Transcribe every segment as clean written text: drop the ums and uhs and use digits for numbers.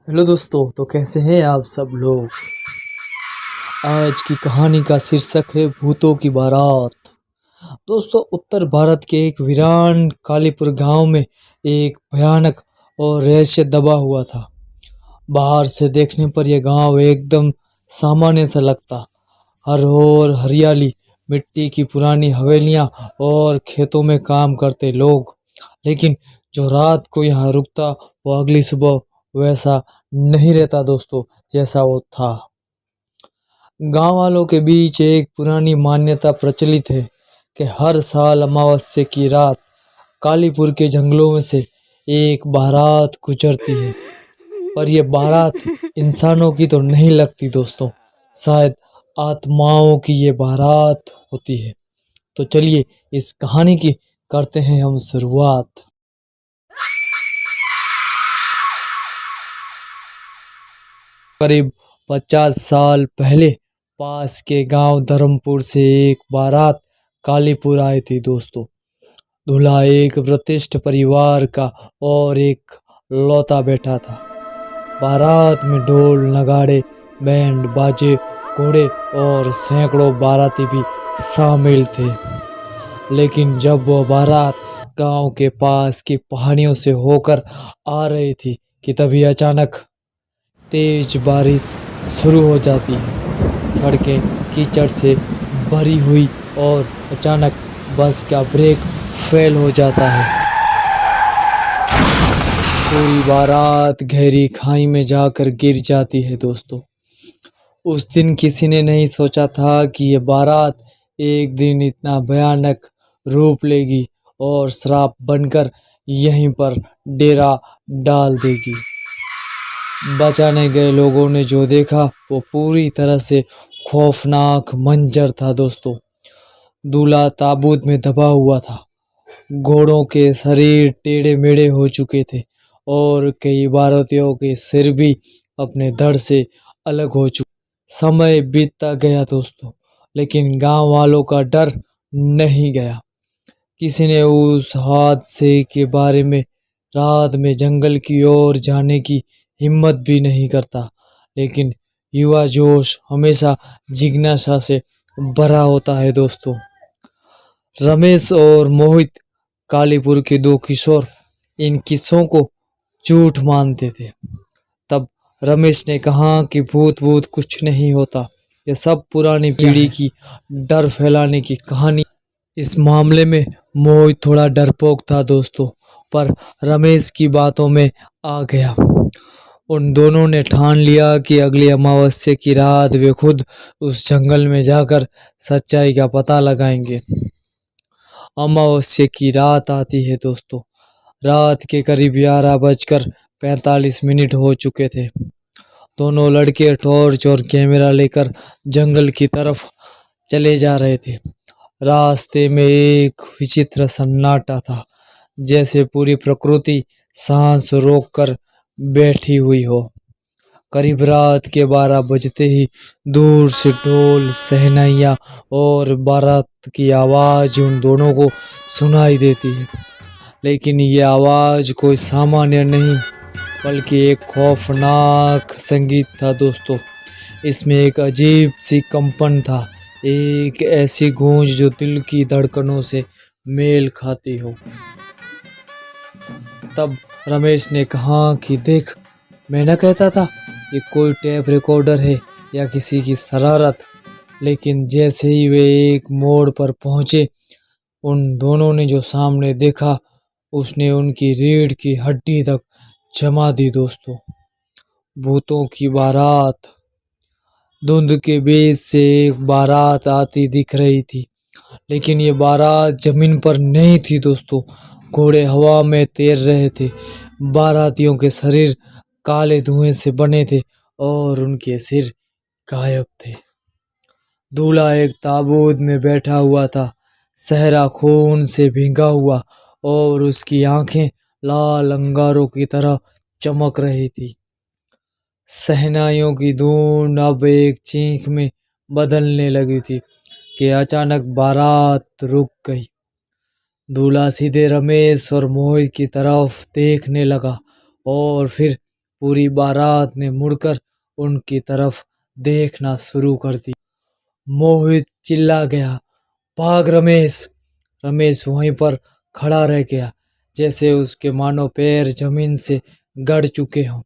Hello दोस्तों, तो कैसे हैं आप सब लोग। आज की कहानी का शीर्षक है भूतों की बारात। दोस्तों, उत्तर भारत के एक वीरान कालीपुर गांव में एक भयानक और रहस्य दबा हुआ था। बाहर से देखने पर यह गांव एकदम सामान्य सा लगता। हर ओर हरियाली, मिट्टी की पुरानी हवेलियां और खेतों में काम करते लोग। लेकिन जो रात को यहाँ रुकता वो अगली सुबह वैसा नहीं रहता दोस्तों, जैसा वो था। गांव वालों के बीच एक पुरानी मान्यता प्रचलित है कि हर साल अमावस्या की रात कालीपुर के जंगलों में से एक बारात गुजरती है। पर यह बारात इंसानों की तो नहीं लगती दोस्तों, शायद आत्माओं की ये बारात होती है। तो चलिए इस कहानी की करते हैं हम शुरुआत। करीब 50 साल पहले पास के गांव धर्मपुर से एक बारात कालीपुर आई थी दोस्तों। दूल्हा एक प्रतिष्ठित परिवार का और एक लौता बेटा था। बारात में ढोल नगाड़े, बैंड बाजे, घोड़े और सैकड़ों बाराती भी शामिल थे। लेकिन जब वह बारात गांव के पास की पहाड़ियों से होकर आ रही थी कि तभी अचानक तेज बारिश शुरू हो जाती है। सड़कें कीचड़ से भरी हुई और अचानक बस का ब्रेक फेल हो जाता है। पूरी बारात गहरी खाई में जाकर गिर जाती है दोस्तों। उस दिन किसी ने नहीं सोचा था कि ये बारात एक दिन इतना भयानक रूप लेगी और श्राप बनकर यहीं पर डेरा डाल देगी। बचाने गए लोगों ने जो देखा वो पूरी तरह से खौफनाक मंजर था दोस्तों। दूल्हा ताबूत में दबा हुआ था। घोड़ों के शरीर टेढ़े मेढ़े हो चुके थे और कई बारातियों के सिर भी अपने धड़ से अलग हो चुके। समय बीतता गया दोस्तों, लेकिन गांव वालों का डर नहीं गया। किसी ने उस हादसे के बारे में रात में जंगल की ओर जाने की हिम्मत भी नहीं करता। लेकिन युवा जोश हमेशा जिज्ञासा से भरा होता है दोस्तों। रमेश और मोहित, कालीपुर के दो किशोर, इन किस्सों को झूठ मानते थे। तब रमेश ने कहा कि भूत भूत कुछ नहीं होता, ये सब पुरानी पीढ़ी की डर फैलाने की कहानी। इस मामले में मोहित थोड़ा डरपोक था दोस्तों, पर रमेश की बातों में आ गया। उन दोनों ने ठान लिया कि अगली अमावस्या की रात वे खुद उस जंगल में जाकर सच्चाई का पता लगाएंगे। अमावस्या की रात आती है दोस्तों। रात के करीब 11:45 हो चुके थे। दोनों लड़के टॉर्च और कैमरा लेकर जंगल की तरफ चले जा रहे थे। रास्ते में एक विचित्र सन्नाटा था, जैसे पूरी प्रकृति सांस रोककर बैठी हुई हो। करीब रात के 12 बजते ही दूर से ढोल, शहनाइयाँ और बारात की आवाज उन दोनों को सुनाई देती है। लेकिन ये आवाज कोई सामान्य नहीं, बल्कि एक खौफनाक संगीत था दोस्तों। इसमें एक अजीब सी कंपन था, एक ऐसी गूंज जो दिल की धड़कनों से मेल खाती हो। तब रमेश ने कहा कि देख, मैं न कहता था ये कोई टेप रिकॉर्डर है या किसी की शरारत। लेकिन जैसे ही वे एक मोड़ पर पहुंचे, उन दोनों ने जो सामने देखा उसने उनकी रीढ़ की हड्डी तक जमा दी दोस्तों। भूतों की बारात। धुंध के बीच से एक बारात आती दिख रही थी, लेकिन ये बारात जमीन पर नहीं थी दोस्तों। घोड़े हवा में तैर रहे थे। बारातियों के शरीर काले धुएं से बने थे और उनके सिर गायब थे। दूल्हा एक ताबूत में बैठा हुआ था, सहरा खून से भीगा हुआ, और उसकी आंखें लाल अंगारों की तरह चमक रही थी। शहनाइयों की धुन अब एक चीख में बदलने लगी थी कि अचानक बारात रुक गई। दूल्हा सीधे रमेश और मोहित की तरफ देखने लगा और फिर पूरी बारात ने मुड़कर उनकी तरफ देखना शुरू कर दिया। मोहित चिल्ला गया, भाग रमेश। रमेश वहीं पर खड़ा रह गया, जैसे उसके मानो पैर जमीन से गड़ चुके हों।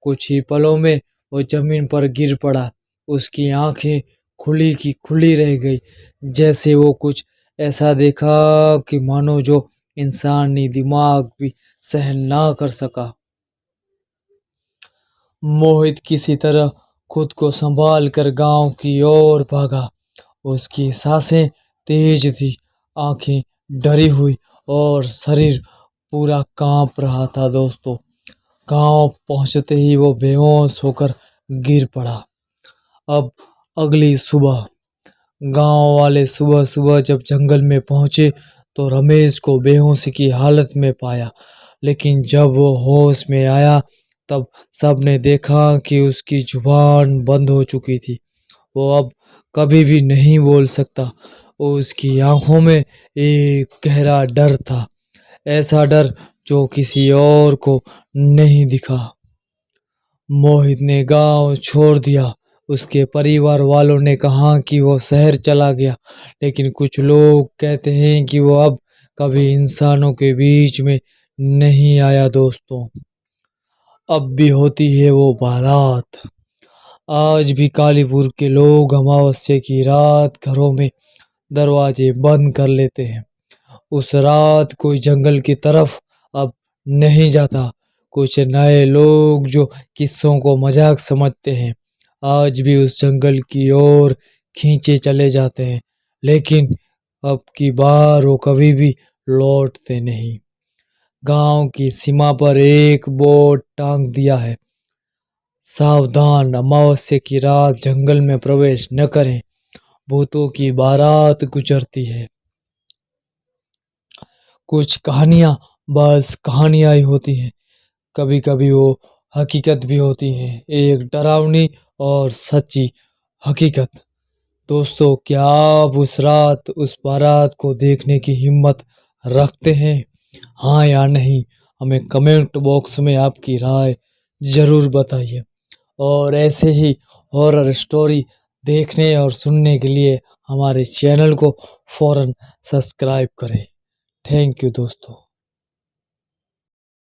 कुछ ही पलों में वो जमीन पर गिर पड़ा। उसकी आंखें खुली की खुली रह गई, जैसे वो कुछ ऐसा देखा कि मानो जो इंसानी दिमाग भी सहन ना कर सका। मोहित किसी तरह खुद को संभाल कर गांव की ओर भागा। उसकी सांसें तेज थी, आंखें डरी हुई और शरीर पूरा कांप रहा था दोस्तों। गांव पहुंचते ही वो बेहोश होकर गिर पड़ा। अब अगली सुबह गांव वाले सुबह सुबह जब जंगल में पहुंचे तो रमेश को बेहोशी की हालत में पाया। लेकिन जब वो होश में आया तब सबने देखा कि उसकी जुबान बंद हो चुकी थी। वो अब कभी भी नहीं बोल सकता। उसकी आंखों में एक गहरा डर था, ऐसा डर जो किसी और को नहीं दिखा। मोहित ने गांव छोड़ दिया। उसके परिवार वालों ने कहा कि वो शहर चला गया, लेकिन कुछ लोग कहते हैं कि वो अब कभी इंसानों के बीच में नहीं आया दोस्तों। अब भी होती है वो बारात। आज भी कालीपुर के लोग अमावस्या की रात घरों में दरवाजे बंद कर लेते हैं। उस रात कोई जंगल की तरफ अब नहीं जाता। कुछ नए लोग जो किस्सों को मजाक समझते हैं आज भी उस जंगल की ओर खींचे चले जाते हैं, लेकिन अब की बार वो कभी भी लौटते नहीं। गांव की सीमा पर एक बोर्ड टांग दिया है, सावधान, अमावस्या की रात जंगल में प्रवेश न करें, भूतों की बारात गुजरती है। कुछ कहानियां बस कहानियां ही होती हैं, कभी कभी वो हकीकत भी होती हैं, एक डरावनी और सच्ची हकीकत। दोस्तों, क्या आप उस रात उस बारात को देखने की हिम्मत रखते हैं? हाँ या नहीं? हमें कमेंट बॉक्स में आपकी राय जरूर बताइए। और ऐसे ही हॉरर स्टोरी देखने और सुनने के लिए हमारे चैनल को फौरन सब्सक्राइब करें। थैंक यू दोस्तों।